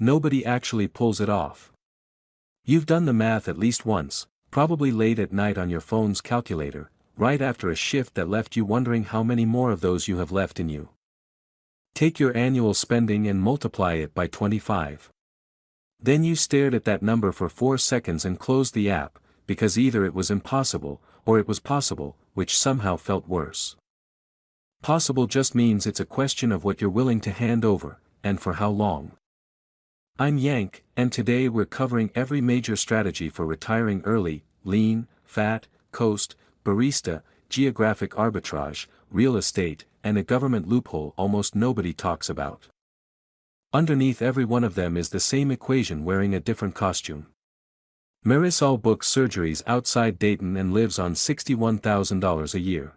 Nobody actually pulls it off. You've done the math at least once, probably late at night on your phone's calculator, right after a shift that left you wondering how many more of those you have left in you. Take your annual spending and multiply it by 25. Then you stared at that number for 4 seconds and closed the app, because either it was impossible, or it was possible, which somehow felt worse. Possible just means it's a question of what you're willing to hand over, and for how long. I'm Yank, and today we're covering every major strategy for retiring early: lean, fat, coast, barista, geographic arbitrage, real estate, and a government loophole almost nobody talks about. Underneath every one of them is the same equation wearing a different costume. Marisol books surgeries outside Dayton and lives on $61,000 a year.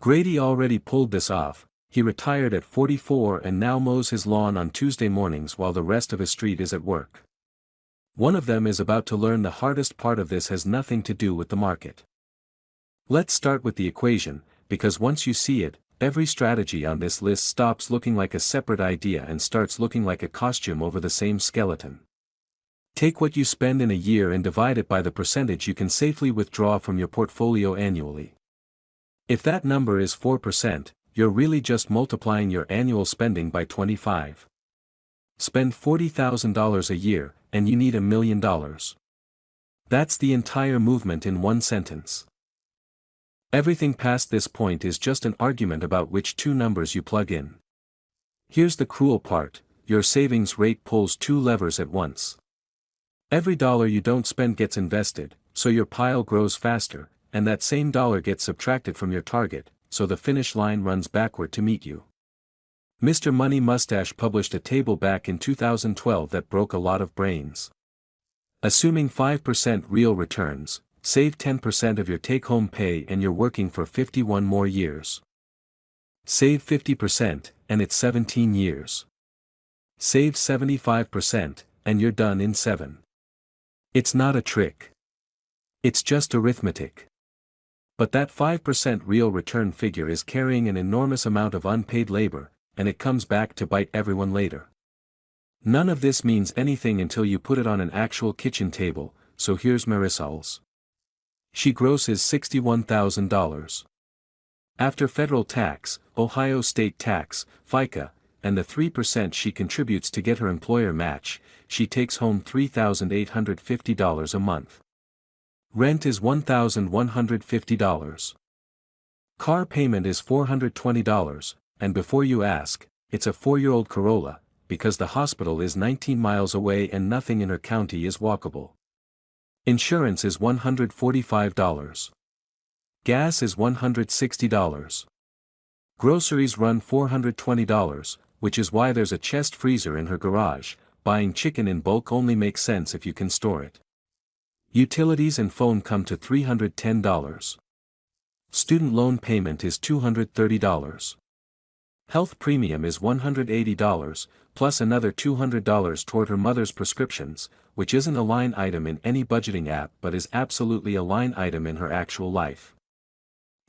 Grady already pulled this off. He retired at 44 and now mows his lawn on Tuesday mornings while the rest of his street is at work. One of them is about to learn the hardest part of this has nothing to do with the market. Let's start with the equation, because once you see it, every strategy on this list stops looking like a separate idea and starts looking like a costume over the same skeleton. Take what you spend in a year and divide it by the percentage you can safely withdraw from your portfolio annually. If that number is 4%, you're really just multiplying your annual spending by 25. Spend $40,000 a year, and you need $1 million. That's the entire movement in one sentence. Everything past this point is just an argument about which two numbers you plug in. Here's the cruel part: your savings rate pulls two levers at once. Every dollar you don't spend gets invested, so your pile grows faster, and that same dollar gets subtracted from your target, so the finish line runs backward to meet you. Mr. Money Mustache published a table back in 2012 that broke a lot of brains. Assuming 5% real returns, save 10% of your take-home pay and you're working for 51 more years. Save 50%, and it's 17 years. Save 75%, and you're done in 7. It's not a trick. It's just arithmetic. But that 5% real return figure is carrying an enormous amount of unpaid labor, and it comes back to bite everyone later. None of this means anything until you put it on an actual kitchen table, so here's Marisol's. She grosses $61,000. After federal tax, Ohio state tax, FICA, and the 3% she contributes to get her employer match, she takes home $3,850 a month. Rent is $1,150. Car payment is $420, and before you ask, it's a 4-year-old Corolla, because the hospital is 19 miles away and nothing in her county is walkable. Insurance is $145. Gas is $160. Groceries run $420, which is why there's a chest freezer in her garage. Buying chicken in bulk only makes sense if you can store it. Utilities and phone come to $310. Student loan payment is $230. Health premium is $180, plus another $200 toward her mother's prescriptions, which isn't a line item in any budgeting app but is absolutely a line item in her actual life.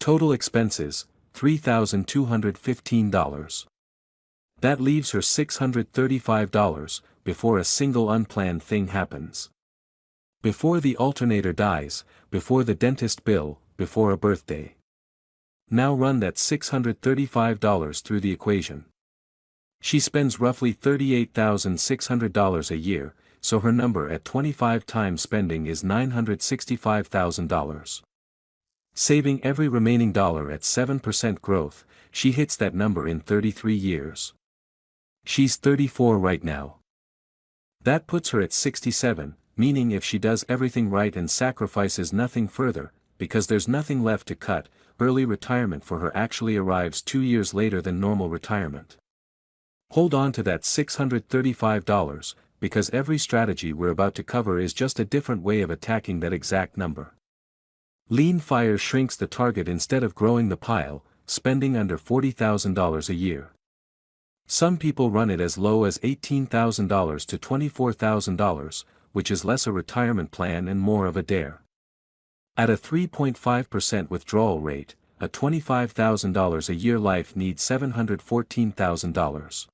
Total expenses, $3,215. That leaves her $635, before a single unplanned thing happens. Before the alternator dies, before the dentist bill, before a birthday. Now run that $635 through the equation. She spends roughly $38,600 a year, so her number at 25 times spending is $965,000. Saving every remaining dollar at 7% growth, she hits that number in 33 years. She's 34 right now. That puts her at 67, meaning if she does everything right and sacrifices nothing further, because there's nothing left to cut, early retirement for her actually arrives 2 years later than normal retirement. Hold on to that $635, because every strategy we're about to cover is just a different way of attacking that exact number. Lean FIRE shrinks the target instead of growing the pile, spending under $40,000 a year. Some people run it as low as $18,000 to $24,000, which is less a retirement plan and more of a dare. At a 3.5% withdrawal rate, a $25,000 a year life needs $714,000.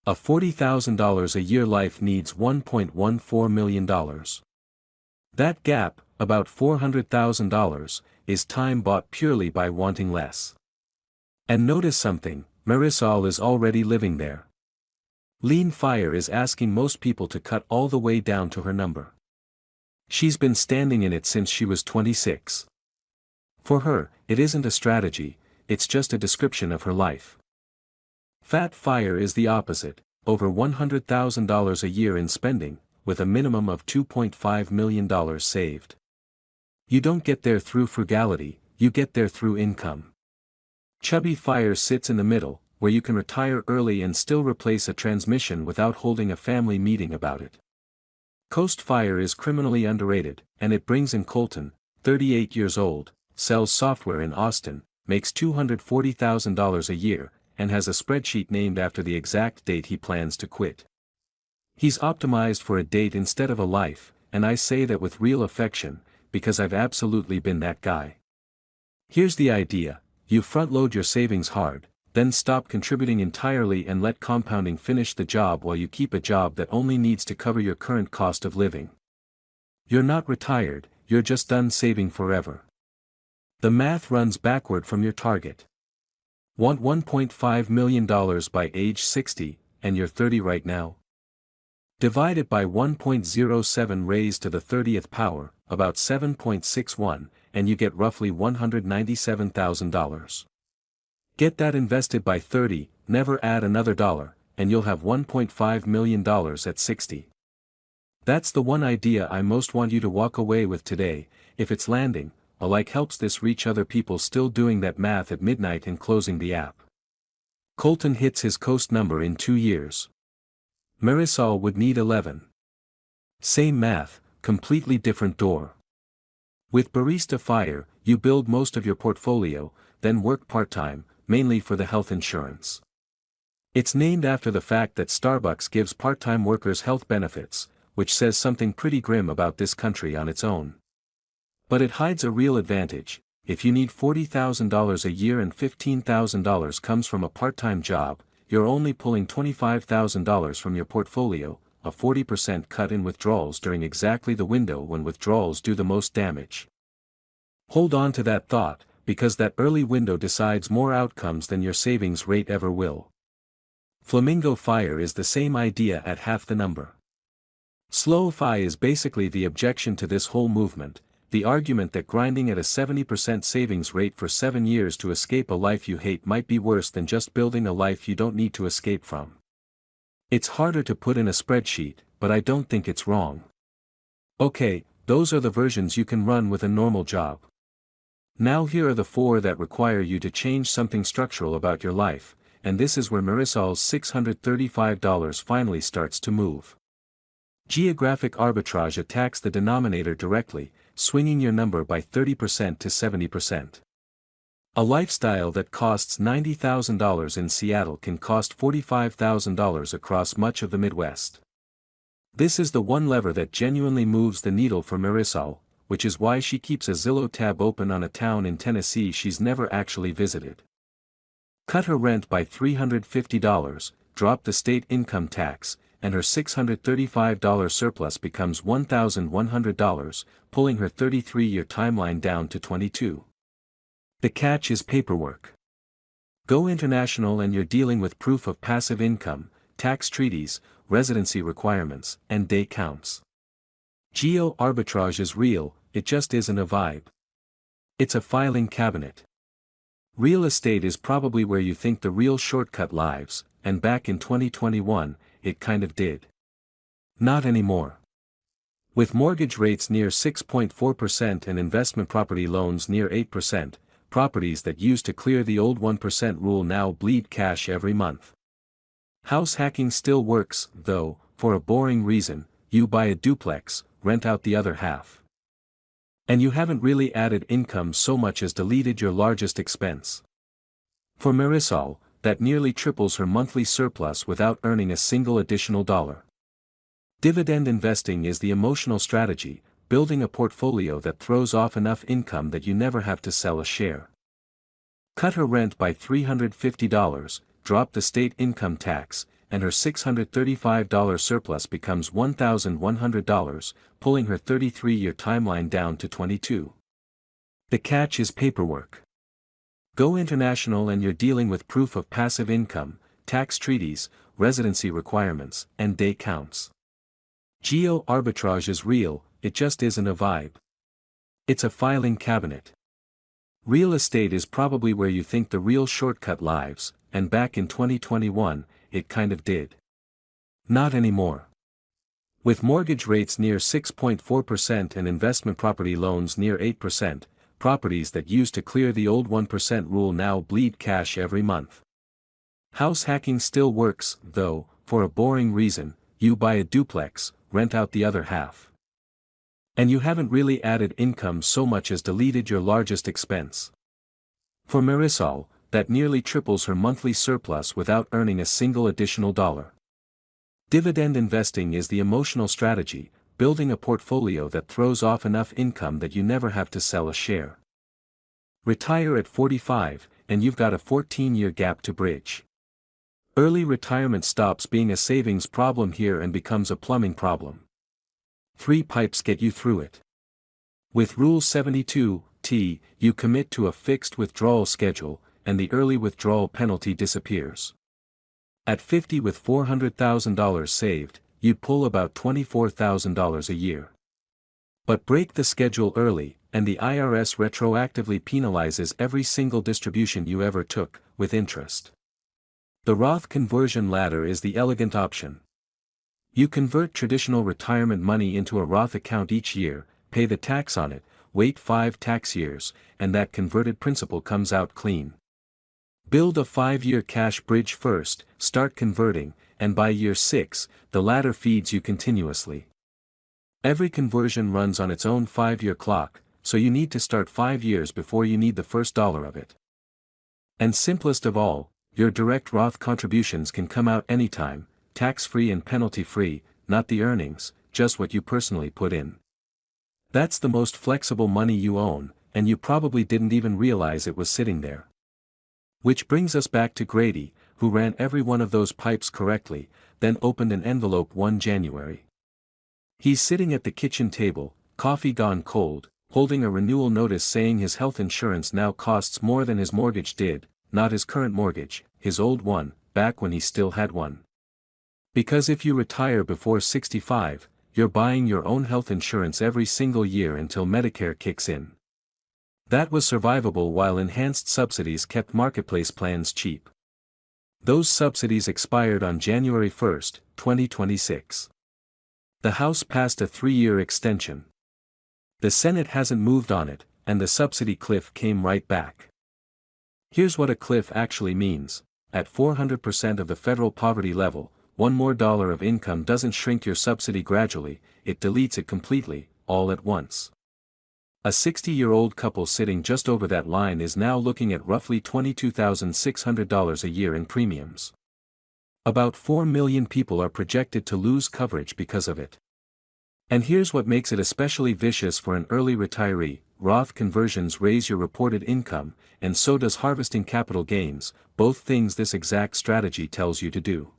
A $40,000 a year life needs $1.14 million. That gap, about $400,000, is time bought purely by wanting less. And notice something, Marisol is already living there. Lean Fire is asking most people to cut all the way down to her number. She's been standing in it since she was 26. For her, it isn't a strategy, it's just a description of her life. Fat Fire is the opposite, over $100,000 a year in spending, with a minimum of $2.5 million saved. You don't get there through frugality, you get there through income. Chubby Fire sits in the middle, where you can retire early and still replace a transmission without holding a family meeting about it. Coast Fire is criminally underrated, and it brings in Colton, 38 years old, sells software in Austin, makes $240,000 a year, and has a spreadsheet named after the exact date he plans to quit. He's optimized for a date instead of a life, and I say that with real affection, because I've absolutely been that guy. Here's the idea, you front-load your savings hard, then stop contributing entirely and let compounding finish the job while you keep a job that only needs to cover your current cost of living. You're not retired, you're just done saving forever. The math runs backward from your target. Want $1.5 million by age 60, and you're 30 right now? Divide it by 1.07 raised to the 30th power, about 7.61, and you get roughly $197,000. Get that invested by 30, never add another dollar, and you'll have $1.5 million at 60. That's the one idea I most want you to walk away with today. If it's landing, a like helps this reach other people still doing that math at midnight and closing the app. Colton hits his coast number in 2 years. Marisol would need 11. Same math, completely different door. With Barista FIRE, you build most of your portfolio, then work part-time, mainly for the health insurance. It's named after the fact that Starbucks gives part-time workers health benefits, which says something pretty grim about this country on its own. But it hides a real advantage. If you need $40,000 a year and $15,000 comes from a part-time job, you're only pulling $25,000 from your portfolio, a 40% cut in withdrawals during exactly the window when withdrawals do the most damage. Hold on to that thought, because that early window decides more outcomes than your savings rate ever will. Flamingo FIRE is the same idea at half the number. Slow FI is basically the objection to this whole movement, the argument that grinding at a 70% savings rate for 7 years to escape a life you hate might be worse than just building a life you don't need to escape from. It's harder to put in a spreadsheet, but I don't think it's wrong. Okay, those are the versions you can run with a normal job. Now here are the 4 that require you to change something structural about your life, and this is where Marisol's $635 finally starts to move. Geographic arbitrage attacks the denominator directly, swinging your number by 30% to 70%. A lifestyle that costs $90,000 in Seattle can cost $45,000 across much of the Midwest. This is the one lever that genuinely moves the needle for Marisol, which is why she keeps a Zillow tab open on a town in Tennessee she's never actually visited. Cut her rent by $350, drop the state income tax, and her $635 surplus becomes $1,100, pulling her 33-year timeline down to 22. The catch is paperwork. Go international and you're dealing with proof of passive income, tax treaties, residency requirements, and day counts. Geo arbitrage is real, it just isn't a vibe. It's a filing cabinet. Real estate is probably where you think the real shortcut lives, and back in 2021, it kind of did. Not anymore. With mortgage rates near 6.4% and investment property loans near 8%, properties that used to clear the old 1% rule now bleed cash every month. House hacking still works, though, for a boring reason: you buy a duplex, rent out the other half. And you haven't really added income so much as deleted your largest expense. For Marisol, that nearly triples her monthly surplus without earning a single additional dollar. Dividend investing is the emotional strategy, building a portfolio that throws off enough income that you never have to sell a share. Cut her rent by $350, drop the state income tax, and her $635 surplus becomes $1,100, pulling her 33-year timeline down to 22. The catch is paperwork. Go international and you're dealing with proof of passive income, tax treaties, residency requirements, and day counts. Geo arbitrage is real, it just isn't a vibe. It's a filing cabinet. Real estate is probably where you think the real shortcut lives, and back in 2021, it kind of did. Not anymore. With mortgage rates near 6.4% and investment property loans near 8%, properties that used to clear the old 1% rule now bleed cash every month. House hacking still works, though, for a boring reason: you buy a duplex, rent out the other half. And you haven't really added income so much as deleted your largest expense. For Marisol, that nearly triples her monthly surplus without earning a single additional dollar. Dividend investing is the emotional strategy, building a portfolio that throws off enough income that you never have to sell a share. Retire at 45, and you've got a 14-year gap to bridge. Early retirement stops being a savings problem here and becomes a plumbing problem. 3 pipes get you through it. With Rule 72T, you commit to a fixed withdrawal schedule, and the early withdrawal penalty disappears. At 50 with $400,000 saved, you'd pull about $24,000 a year. But break the schedule early, and the IRS retroactively penalizes every single distribution you ever took, with interest. The Roth conversion ladder is the elegant option. You convert traditional retirement money into a Roth account each year, pay the tax on it, wait 5 tax years, and that converted principal comes out clean. Build a 5-year cash bridge first, start converting, and by year 6, the ladder feeds you continuously. Every conversion runs on its own 5-year clock, so you need to start 5 years before you need the first dollar of it. And simplest of all, your direct Roth contributions can come out anytime, tax-free and penalty-free, not the earnings, just what you personally put in. That's the most flexible money you own, and you probably didn't even realize it was sitting there. Which brings us back to Grady, who ran every one of those pipes correctly, then opened an envelope one January. He's sitting at the kitchen table, coffee gone cold, holding a renewal notice saying his health insurance now costs more than his mortgage did, not his current mortgage, his old one, back when he still had one. Because if you retire before 65, you're buying your own health insurance every single year until Medicare kicks in. That was survivable while enhanced subsidies kept marketplace plans cheap. Those subsidies expired on January 1, 2026. The House passed a 3-year extension. The Senate hasn't moved on it, and the subsidy cliff came right back. Here's what a cliff actually means: at 400% of the federal poverty level, one more dollar of income doesn't shrink your subsidy gradually, it deletes it completely, all at once. A 60-year-old couple sitting just over that line is now looking at roughly $22,600 a year in premiums. About 4 million people are projected to lose coverage because of it. And here's what makes it especially vicious for an early retiree: Roth conversions raise your reported income, and so does harvesting capital gains, both things this exact strategy tells you to do.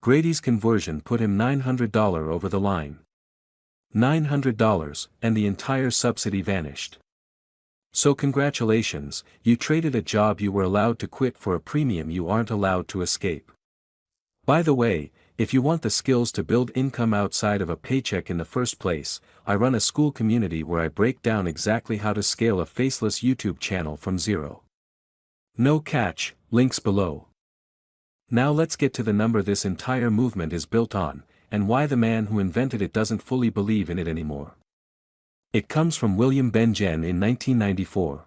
Grady's conversion put him $900 over the line. $900, and the entire subsidy vanished. So congratulations, you traded a job you were allowed to quit for a premium you aren't allowed to escape. By the way, if you want the skills to build income outside of a paycheck in the first place, I run a school community where I break down exactly how to scale a faceless YouTube channel from zero. No catch, links below. Now let's get to the number this entire movement is built on, and why the man who invented it doesn't fully believe in it anymore. It comes from William Benjen in 1994.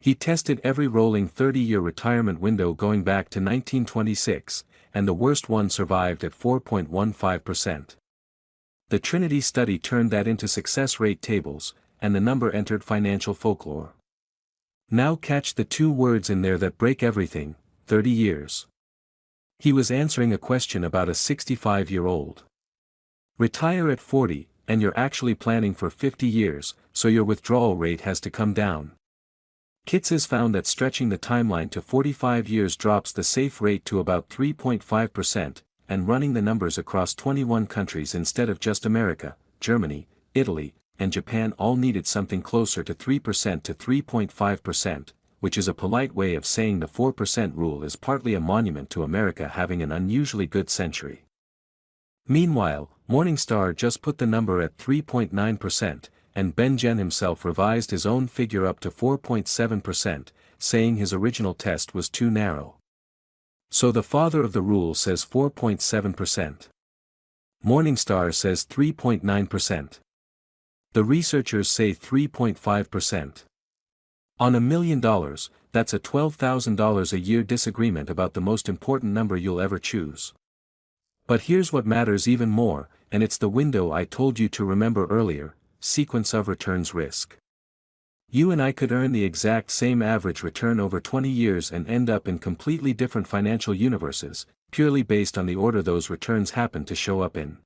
He tested every rolling 30-year retirement window going back to 1926, and the worst one survived at 4.15%. The Trinity study turned that into success rate tables, and the number entered financial folklore. Now catch the 2 words in there that break everything: 30 years. He was answering a question about a 65-year-old. Retire at 40, and you're actually planning for 50 years, so your withdrawal rate has to come down. Kitts has found that stretching the timeline to 45 years drops the safe rate to about 3.5%, and running the numbers across 21 countries instead of just America, Germany, Italy, and Japan all needed something closer to 3% to 3.5%, which is a polite way of saying the 4% rule is partly a monument to America having an unusually good century. Meanwhile, Morningstar just put the number at 3.9%, and Ben Jen himself revised his own figure up to 4.7%, saying his original test was too narrow. So the father of the rule says 4.7%. Morningstar says 3.9%. The researchers say 3.5%. On $1 million, that's a $12,000 a year disagreement about the most important number you'll ever choose. But here's what matters even more, and it's the window I told you to remember earlier: sequence of returns risk. You and I could earn the exact same average return over 20 years and end up in completely different financial universes, purely based on the order those returns happen to show up in.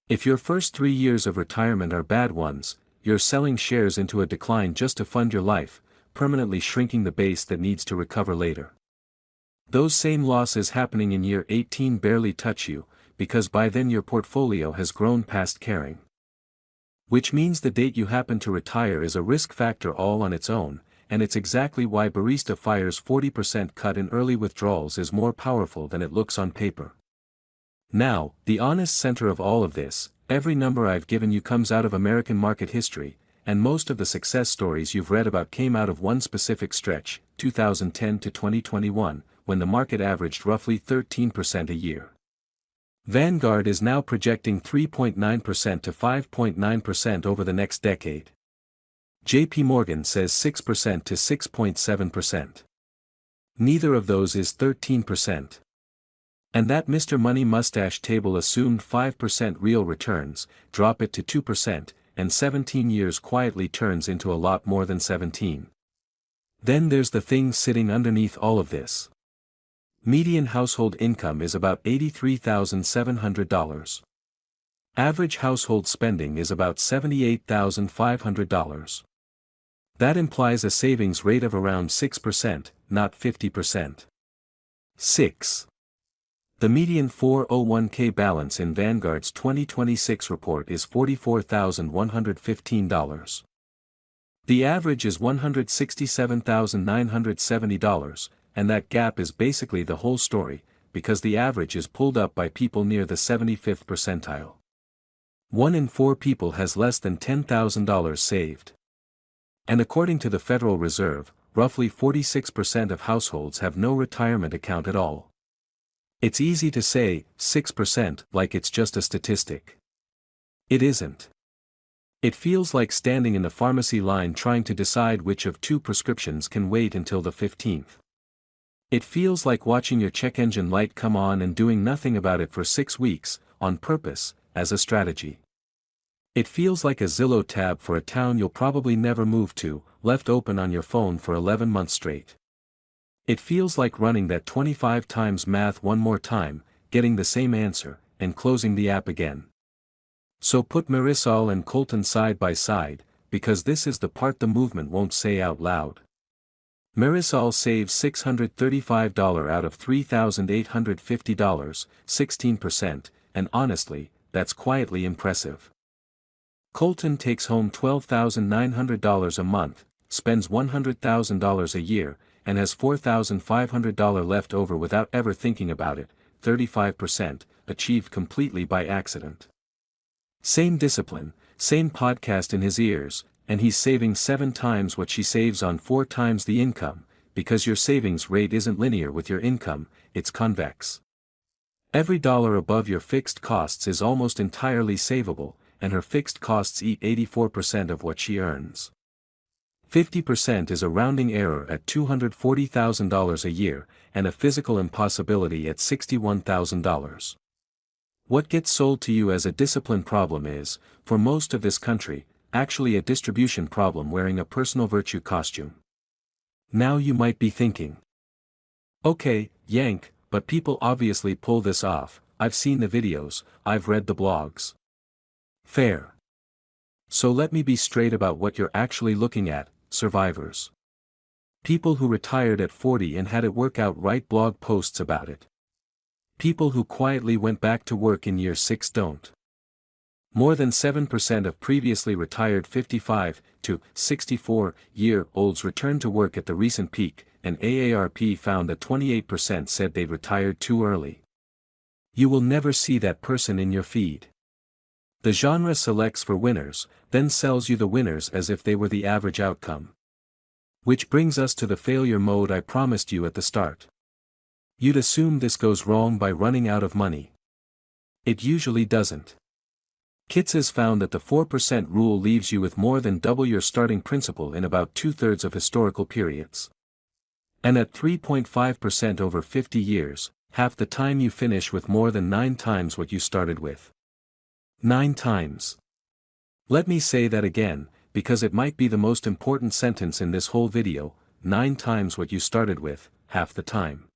If your first 3 years of retirement are bad ones, you're selling shares into a decline just to fund your life, permanently shrinking the base that needs to recover later. Those same losses happening in year 18 barely touch you, because by then your portfolio has grown past caring. Which means the date you happen to retire is a risk factor all on its own, and it's exactly why Barista FIRE's 40% cut in early withdrawals is more powerful than it looks on paper. Now, the honest center of all of this, every number I've given you comes out of American market history, and most of the success stories you've read about came out of one specific stretch, 2010 to 2021, when the market averaged roughly 13% a year. Vanguard is now projecting 3.9% to 5.9% over the next decade. JP Morgan says 6% to 6.7%. Neither of those is 13%. And that Mr. Money Mustache table assumed 5% real returns, drop it to 2%, and 17 years quietly turns into a lot more than 17. Then there's the thing sitting underneath all of this. Median household income is about $83,700. Average household spending is about $78,500. That implies a savings rate of around 6%, not 50%. 6. The median 401k balance in Vanguard's 2026 report is $44,115. The average is $167,970, and that gap is basically the whole story, because the average is pulled up by people near the 75th percentile. 1 in 4 people has less than $10,000 saved. And according to the Federal Reserve, roughly 46% of households have no retirement account at all. It's easy to say, 6%, like it's just a statistic. It isn't. It feels like standing in the pharmacy line trying to decide which of 2 prescriptions can wait until the 15th. It feels like watching your check engine light come on and doing nothing about it for 6 weeks, on purpose, as a strategy. It feels like a Zillow tab for a town you'll probably never move to, left open on your phone for 11 months straight. It feels like running that 25 times math one more time, getting the same answer, and closing the app again. So put Marisol and Colton side by side, because this is the part the movement won't say out loud. Marisol saves $635 out of $3,850, 16%, and honestly, that's quietly impressive. Colton takes home $12,900 a month, spends $100,000 a year, and has $4,500 left over without ever thinking about it, 35%, achieved completely by accident. Same discipline, same podcast in his ears, and he's saving 7 times what she saves on 4 times the income, because your savings rate isn't linear with your income, it's convex. Every dollar above your fixed costs is almost entirely savable, and her fixed costs eat 84% of what she earns. 50% is a rounding error at $240,000 a year, and a physical impossibility at $61,000. What gets sold to you as a discipline problem is, for most of this country, actually a distribution problem wearing a personal virtue costume. Now you might be thinking, okay, Yank, but people obviously pull this off, I've seen the videos, I've read the blogs. Fair. So let me be straight about what you're actually looking at, survivors. People who retired at 40 and had it work out write blog posts about it. People who quietly went back to work in year 6 don't. More than 7% of previously retired 55 to 64-year-olds returned to work at the recent peak, and AARP found that 28% said they'd retired too early. You will never see that person in your feed. The genre selects for winners, then sells you the winners as if they were the average outcome. Which brings us to the failure mode I promised you at the start. You'd assume this goes wrong by running out of money. It usually doesn't. Kitts has found that the 4% rule leaves you with more than double your starting principal in about 2/3 of historical periods. And at 3.5% over 50 years, half the time you finish with more than 9 times what you started with. 9 times. Let me say that again, because it might be the most important sentence in this whole video: 9 times what you started with, half the time.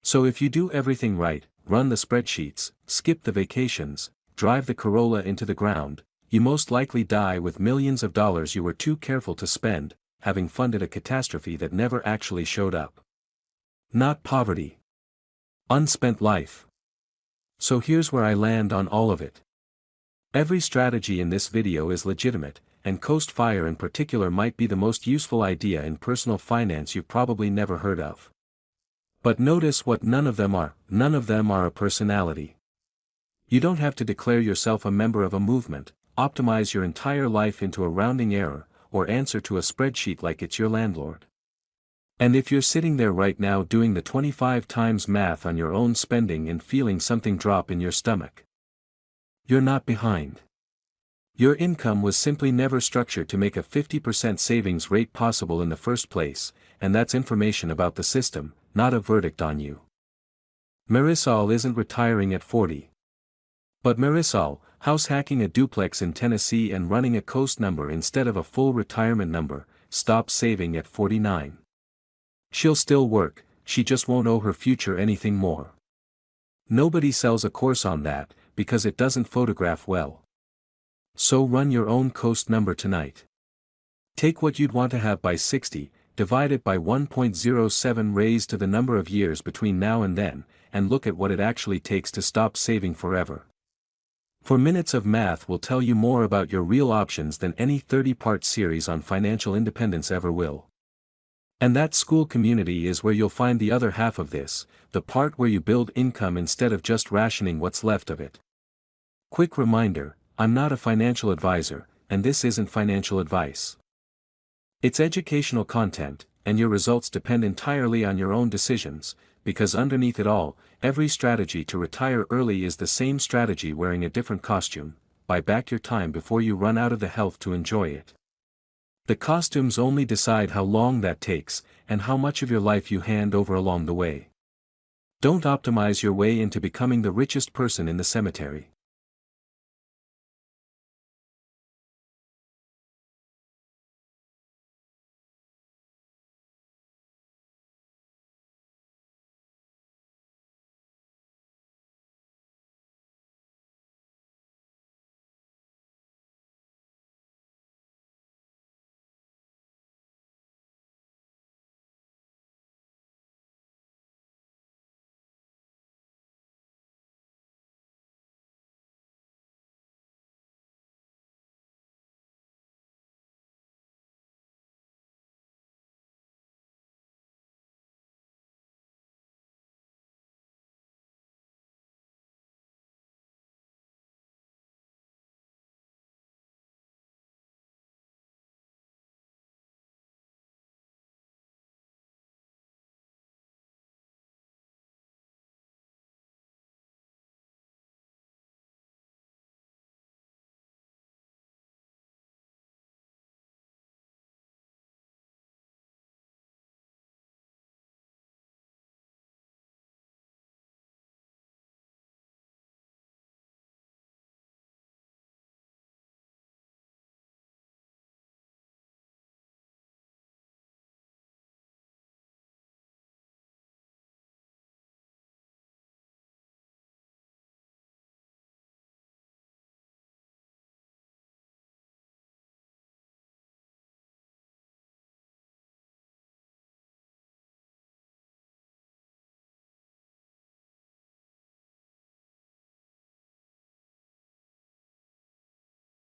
So if you do everything right, run the spreadsheets, skip the vacations, drive the Corolla into the ground, you most likely die with millions of dollars you were too careful to spend, having funded a catastrophe that never actually showed up. Not poverty. Unspent life. So here's where I land on all of it. Every strategy in this video is legitimate, and Coast FIRE in particular might be the most useful idea in personal finance you've probably never heard of. But notice what none of them are. None of them are a personality. You don't have to declare yourself a member of a movement, optimize your entire life into a rounding error, or answer to a spreadsheet like it's your landlord. And if you're sitting there right now doing the 25 times math on your own spending and feeling something drop in your stomach, you're not behind. Your income was simply never structured to make a 50% savings rate possible in the first place, and that's information about the system, not a verdict on you. Marisol isn't retiring at 40. But Marisol, house hacking a duplex in Tennessee and running a Coast number instead of a full retirement number, stops saving at 49. She'll still work, she just won't owe her future anything more. Nobody sells a course on that, because it doesn't photograph well. So run your own Coast number tonight. Take what you'd want to have by 60, divide it by 1.07 raised to the number of years between now and then, and look at what it actually takes to stop saving forever. 4 minutes of math will tell you more about your real options than any 30-part series on financial independence ever will. And that school community is where you'll find the other half of this, the part where you build income instead of just rationing what's left of it. Quick reminder, I'm not a financial advisor, and this isn't financial advice. It's educational content, and your results depend entirely on your own decisions, because underneath it all, every strategy to retire early is the same strategy wearing a different costume: buy back your time before you run out of the health to enjoy it. The costumes only decide how long that takes, and how much of your life you hand over along the way. Don't optimize your way into becoming the richest person in the cemetery.